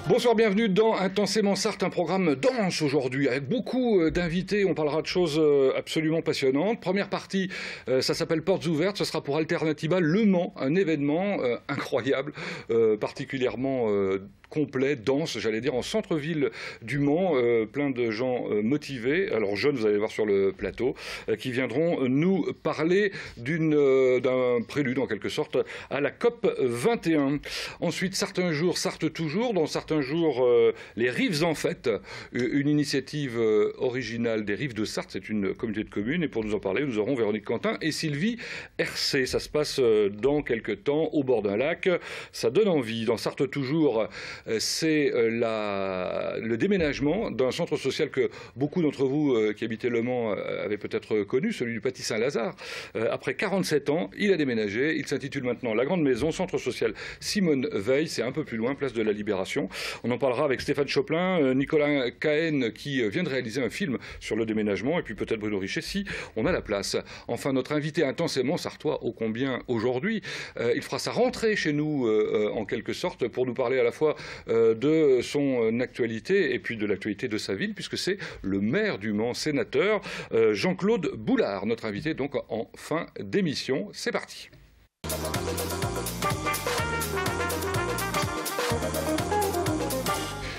Bonsoir, bienvenue dans Intensément Sarthe, un programme dense aujourd'hui avec beaucoup d'invités. On parlera de choses absolument passionnantes. Première partie, ça s'appelle Portes ouvertes. Ce sera pour Alternativa Le Mans, un événement incroyable, particulièrement complet, dense, j'allais dire, en centre-ville du Mans, plein de gens motivés, alors jeunes, vous allez voir sur le plateau, qui viendront nous parler d'un prélude en quelque sorte à la COP 21. Ensuite, certains jours, Sarthe toujours, dans certains jours, les Rives en fête, une initiative originale des Rives de Sarthe, c'est une communauté de communes, et pour nous en parler, nous aurons Véronique Quentin et Sylvie RC. Ça se passe dans quelques temps au bord d'un lac, ça donne envie. Dans Sarthe toujours, c'est le déménagement d'un centre social que beaucoup d'entre vous qui habitez Le Mans avaient peut-être connu, celui du Paty Saint-Lazare. Après 47 ans, il a déménagé. Il s'intitule maintenant La Grande Maison, centre social Simone Veil. C'est un peu plus loin, place de la Libération. On en parlera avec Stéphane Choplin, Nicolas Cahen qui vient de réaliser un film sur le déménagement, et puis peut-être Bruno Richet si on a la place. Enfin, notre invité intensément sartois ô combien aujourd'hui, il fera sa rentrée chez nous en quelque sorte pour nous parler à la fois de son actualité et puis de l'actualité de sa ville, puisque c'est le maire du Mans, sénateur, Jean-Claude Boulard, notre invité donc en fin d'émission. C'est parti.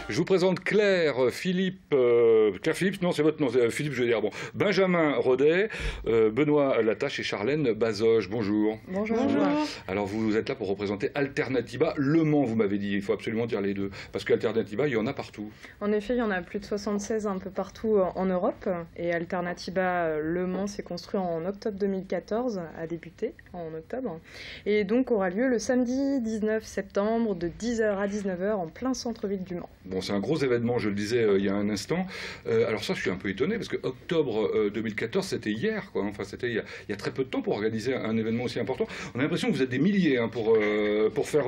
Je vous présente Claire Philippe, non c'est votre nom, Philippe je veux dire, bon, Benjamin Rodet, Benoît Latache et Charlène Bazoge. Bonjour. Bonjour. Bonjour. Alors vous êtes là pour représenter Alternativa Le Mans, vous m'avez dit, il faut absolument dire les deux, parce qu'Alternativa il y en a partout. En effet, il y en a plus de 76 un peu partout en Europe, et Alternativa Le Mans s'est construit en octobre 2014, a débuté en octobre, et donc aura lieu le samedi 19 septembre de 10h à 19h en plein centre-ville du Mans. Bon, c'est un gros événement, je le disais il y a un instant. Alors ça, je suis un peu étonné, parce que octobre 2014, c'était hier, quoi. Enfin, c'était il y a très peu de temps pour organiser un événement aussi important. On a l'impression que vous êtes des milliers hein, pour faire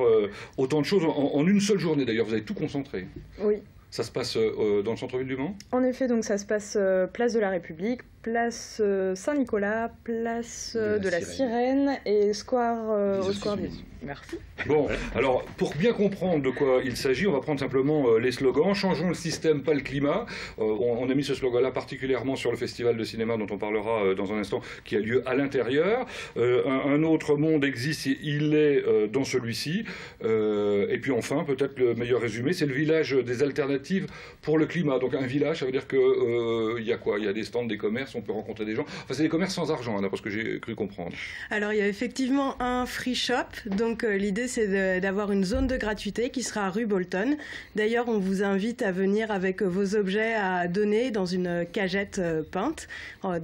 autant de choses en une seule journée. D'ailleurs, vous avez tout concentré. Oui. Ça se passe dans le centre-ville du Mans ? En effet, donc ça se passe place de la République, place Saint-Nicolas, place de la Sirène et square au square des... Merci. Bon, alors pour bien comprendre de quoi il s'agit, on va prendre simplement les slogans. Changeons le système, pas le climat. On a mis ce slogan-là particulièrement sur le festival de cinéma dont on parlera dans un instant, qui a lieu à l'intérieur. Un autre monde existe, il est dans celui-ci. Et puis enfin, peut-être le meilleur résumé, c'est le village des alternatives pour le climat. Donc un village, ça veut dire qu'il y a quoi ? Il y a des stands, des commerces, on peut rencontrer des gens. Enfin, c'est des commerces sans argent, hein, d'après ce que j'ai cru comprendre. Alors, il y a effectivement un free shop. Donc, l'idée, c'est d'avoir une zone de gratuité qui sera à rue Bolton. D'ailleurs, on vous invite à venir avec vos objets à donner dans une cagette peinte.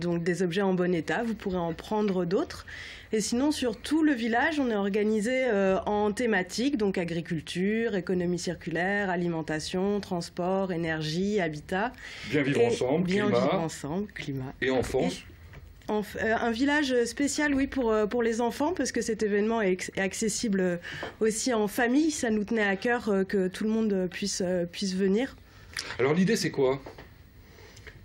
Donc, des objets en bon état. Vous pourrez en prendre d'autres. Et sinon, sur tout le village, on est organisé en thématique, donc agriculture, économie circulaire, alimentation, transport, énergie, habitat. Bien vivre ensemble, bien climat. Vivre ensemble, climat. Et enfance. Un village spécial, oui, pour les enfants, parce que cet événement est accessible aussi en famille. Ça nous tenait à cœur que tout le monde puisse venir. Alors l'idée, c'est quoi ?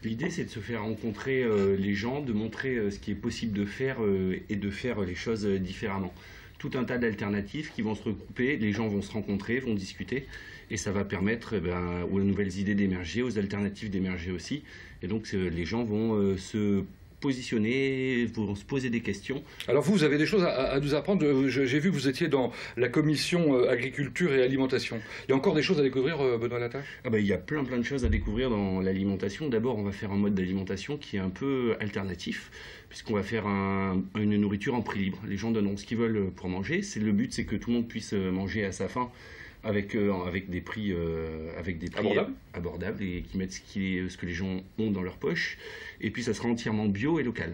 L'idée, c'est de se faire rencontrer les gens, de montrer ce qui est possible de faire et de faire les choses différemment. Tout un tas d'alternatives qui vont se regrouper, les gens vont se rencontrer, vont discuter, et ça va permettre aux nouvelles idées d'émerger, aux alternatives d'émerger aussi. Et donc les gens vont se positionner, vont se poser des questions. Alors vous avez des choses à nous apprendre. J'ai vu que vous étiez dans la commission agriculture et alimentation. Il y a encore des choses à découvrir, Benoît Latache ? Il y a plein de choses à découvrir dans l'alimentation. D'abord, on va faire un mode d'alimentation qui est un peu alternatif, puisqu'on va faire une nourriture en prix libre. Les gens donneront ce qu'ils veulent pour manger. Le but, c'est que tout le monde puisse manger à sa faim, avec des prix abordables et qui mettent ce que les gens ont dans leur poche. Et puis ça sera entièrement bio et local.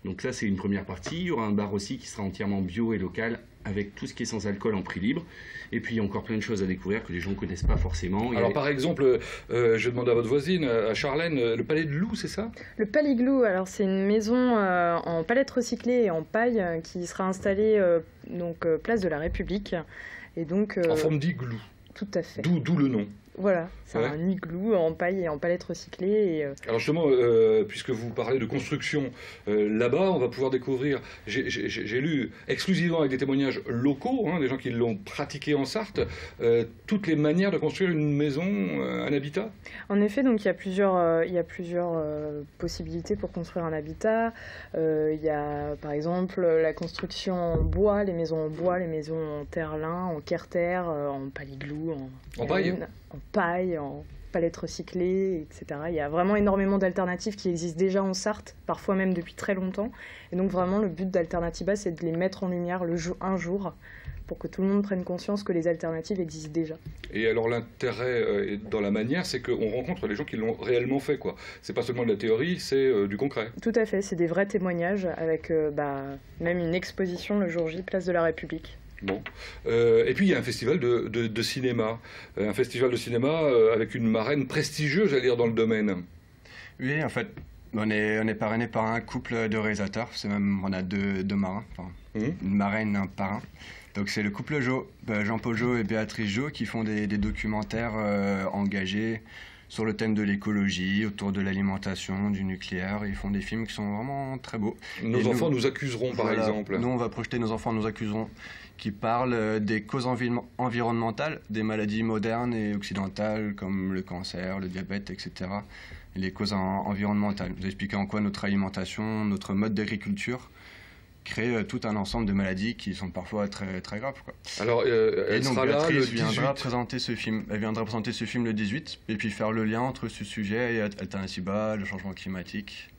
Donc ça, c'est une première partie. Il y aura un bar aussi qui sera entièrement bio et local, avec tout ce qui est sans alcool en prix libre. Et puis il y a encore plein de choses à découvrir que les gens ne connaissent pas forcément. Alors par exemple, je demande à votre voisine, à Charlène, le Palais de Loup, c'est ça ? Le Palais Glou, alors c'est une maison en palette recyclée et en paille qui sera installée place de la République. Et donc, en forme d'igloo. Tout à fait. D'où le nom. Voilà, c'est un igloo en paille et en palette recyclée. Et, Alors justement, puisque vous parlez de construction, là-bas, on va pouvoir découvrir, j'ai lu exclusivement avec des témoignages locaux, des gens qui l'ont pratiqué en Sarthe, toutes les manières de construire une maison, un habitat. En effet, donc il y a plusieurs possibilités pour construire un habitat. Il y a par exemple la construction en bois, les maisons en terre-lin, en carter, en paliglou, en paille, en palette recyclée, etc. Il y a vraiment énormément d'alternatives qui existent déjà en Sarthe, parfois même depuis très longtemps. Et donc vraiment le but d'Alternatiba, c'est de les mettre en lumière un jour, pour que tout le monde prenne conscience que les alternatives existent déjà. Et alors l'intérêt dans la manière, c'est qu'on rencontre les gens qui l'ont réellement fait, quoi. C'est pas seulement de la théorie, c'est du concret. Tout à fait, c'est des vrais témoignages avec même une exposition le jour J, place de la République. Bon. Et puis il y a un festival de cinéma. Un festival de cinéma avec une marraine prestigieuse, j'allais dire, dans le domaine. Oui, en fait, on est parrainé par un couple de réalisateurs. C'est même, on a deux marins, une marraine et un parrain. Donc c'est le couple Jean-Paul Jo et Béatrice Jo qui font des documentaires engagés sur le thème de l'écologie, autour de l'alimentation, du nucléaire. Ils font des films qui sont vraiment très beaux. Nos enfants nous accuseront, par exemple. Nous, on va projeter Nos enfants nous accuseront, qui parlent des causes environnementales, des maladies modernes et occidentales, comme le cancer, le diabète, etc. Et les causes environnementales. Vous expliquez en quoi notre alimentation, notre mode d'agriculture crée tout un ensemble de maladies qui sont parfois très, très graves, quoi. Alors, elle sera là le 18. viendra présenter ce film. Elle viendra présenter ce film le 18 et puis faire le lien entre ce sujet et Alternatiba, le changement climatique,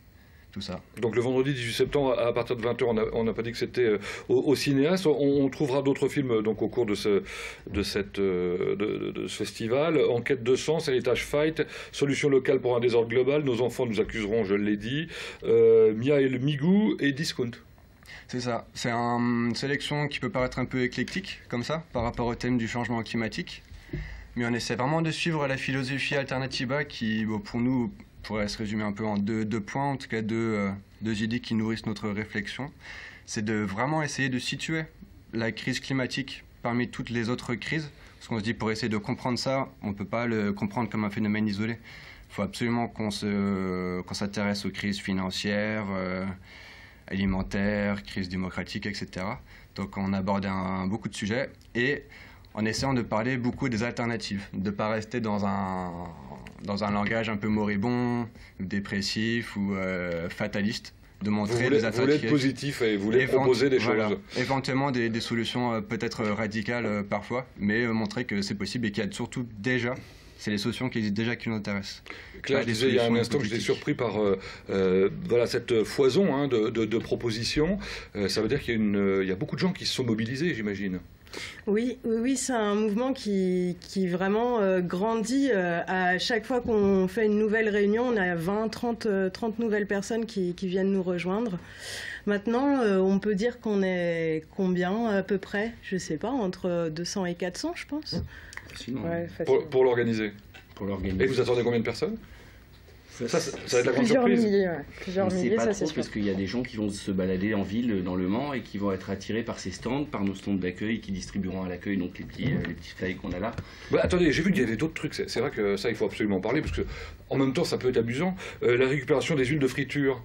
tout ça. Donc le vendredi 18 septembre à partir de 20h, on n'a pas dit que c'était au cinéaste. On trouvera d'autres films donc au cours de ce festival. Enquête de sens, héritage fight, solution locale pour un désordre global, Nos enfants nous accuseront, je l'ai dit, Mia et le Migou et Discount. C'est ça, c'est une sélection qui peut paraître un peu éclectique, comme ça, par rapport au thème du changement climatique. Mais on essaie vraiment de suivre la philosophie Alternatiba qui, pour nous, pourrait se résumer un peu en deux points, en tout cas deux idées qui nourrissent notre réflexion. C'est de vraiment essayer de situer la crise climatique parmi toutes les autres crises. Parce qu'on se dit, pour essayer de comprendre ça, on ne peut pas le comprendre comme un phénomène isolé. Il faut absolument qu'on s'intéresse aux crises financières, alimentaire, crise démocratique, etc. Donc on aborde beaucoup de sujets et en essayant de parler beaucoup des alternatives, de ne pas rester dans un langage un peu moribond, dépressif ou fataliste, de montrer des alternatives. Vous voulez être positif et vous voulez proposer des choses. Éventuellement des solutions peut-être radicales parfois, mais montrer que c'est possible et qu'il y a surtout déjà... C'est les solutions qui existent déjà qui nous intéressent. Claire, je disais il y a un instant que j'étais surpris par cette foison de propositions. Ça veut dire qu'il y a beaucoup de gens qui se sont mobilisés, j'imagine. Oui, c'est un mouvement qui vraiment grandit. À chaque fois qu'on fait une nouvelle réunion, on a 20, 30 nouvelles personnes qui viennent nous rejoindre. Maintenant, on peut dire qu'on est combien à peu près? Je ne sais pas, entre 200 et 400, je pense. Ouais, pour l'organiser. Et vous attendez combien de personnes? Ça va être la grande surprise. Plusieurs milliers, ça c'est sûr. Parce qu'il y a des gens qui vont se balader en ville, dans le Mans, et qui vont être attirés par ces stands, par nos stands d'accueil, qui distribueront à l'accueil donc les petits flyers qu'on a là. Attendez, j'ai vu qu'il y avait d'autres trucs. C'est vrai que ça, il faut absolument en parler, parce que en même temps, ça peut être amusant. La récupération des huiles de friture,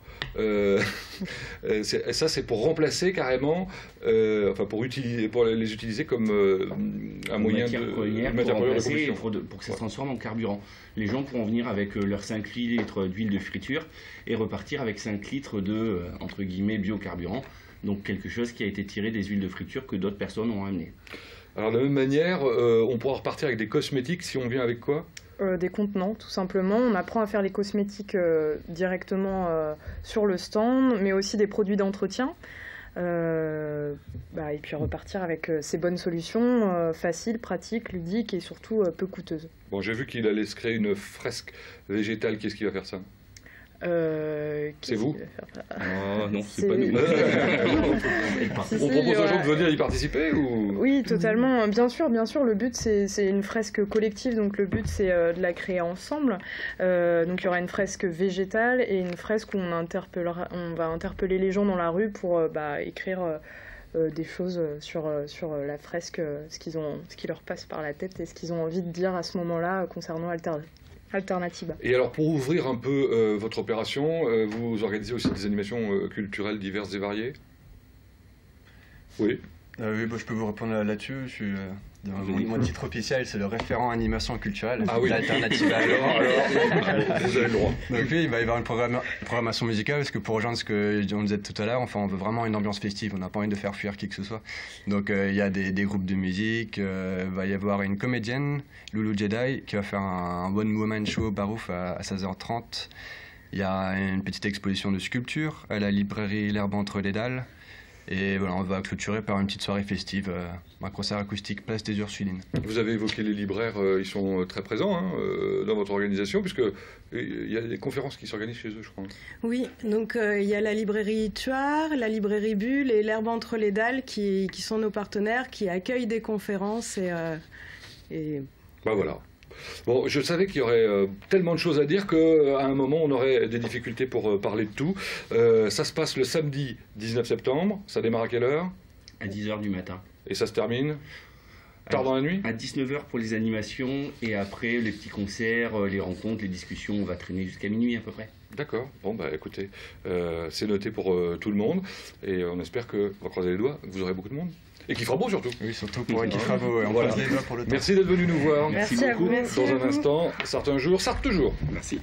ça c'est pour remplacer carrément, pour les utiliser comme un moyen de matière première de combustion. Pour que ça se transforme en carburant. Les gens pourront venir avec leurs 5 litres d'huile de friture et repartir avec 5 litres de, entre guillemets, biocarburant. Donc quelque chose qui a été tiré des huiles de friture que d'autres personnes ont amené. Alors de la même manière, on pourra repartir avec des cosmétiques si on vient avec quoi ? Des contenants, tout simplement. On apprend à faire les cosmétiques directement sur le stand, mais aussi des produits d'entretien. Et puis repartir avec ces bonnes solutions, faciles, pratiques, ludiques et surtout peu coûteuses. Bon, j'ai vu qu'il allait se créer une fresque végétale. Qui est-ce qui va faire ça ? C'est vous ? Non, c'est pas nous. On propose aux gens de venir y participer ou... Oui, totalement. Bien sûr. Le but, c'est une fresque collective. Donc le but, c'est de la créer ensemble. Donc il y aura une fresque végétale et une fresque où on va interpeller les gens dans la rue pour écrire des choses sur la fresque, ce qui leur passe par la tête et ce qu'ils ont envie de dire à ce moment-là concernant Alternatiba. Et alors, pour ouvrir un peu votre opération, vous organisez aussi des animations culturelles diverses et variées? Oui. Oui, je peux vous répondre là-dessus. Mon titre officiel, c'est le référent animation culturelle d'Alternativa. Alors, vous avez le droit. Donc oui, il va y avoir une programmation musicale, parce que pour rejoindre ce qu'on disait tout à l'heure, enfin, on veut vraiment une ambiance festive, on n'a pas envie de faire fuir qui que ce soit. Donc il y a des groupes de musique, il va y avoir une comédienne, Loulou Jedi, qui va faire un One Woman Show au Barouf à 16h30. Il y a une petite exposition de sculpture à la librairie L'Herbe entre les dalles. Et voilà, on va clôturer par une petite soirée festive, un concert acoustique Place des Ursulines. Vous avez évoqué les libraires, ils sont très présents dans votre organisation, puisque il y a des conférences qui s'organisent chez eux, je crois. Oui, donc il y a la librairie Tuard, la librairie Bulle et l'Herbe entre les dalles qui sont nos partenaires, qui accueillent des conférences et... Bah voilà. Bon, je savais qu'il y aurait tellement de choses à dire qu'à un moment, on aurait des difficultés pour parler de tout. Ça se passe le samedi 19 septembre. Ça démarre à quelle heure? À 10h du matin. Et ça se termine tard dans la nuit? À 19h pour les animations, et après les petits concerts, les rencontres, les discussions, on va traîner jusqu'à minuit à peu près. D'accord. Bon, bah écoutez, c'est noté pour tout le monde. Et on espère que, on va croiser les doigts, vous aurez beaucoup de monde. Et qu'il fera beau surtout. Oui, surtout pour qu'il fera beau. On Voilà. croise les doigts pour le temps. Merci d'être venu nous voir. Merci à vous. Dans un instant, Sarthe un jour, Sarthe toujours. Merci.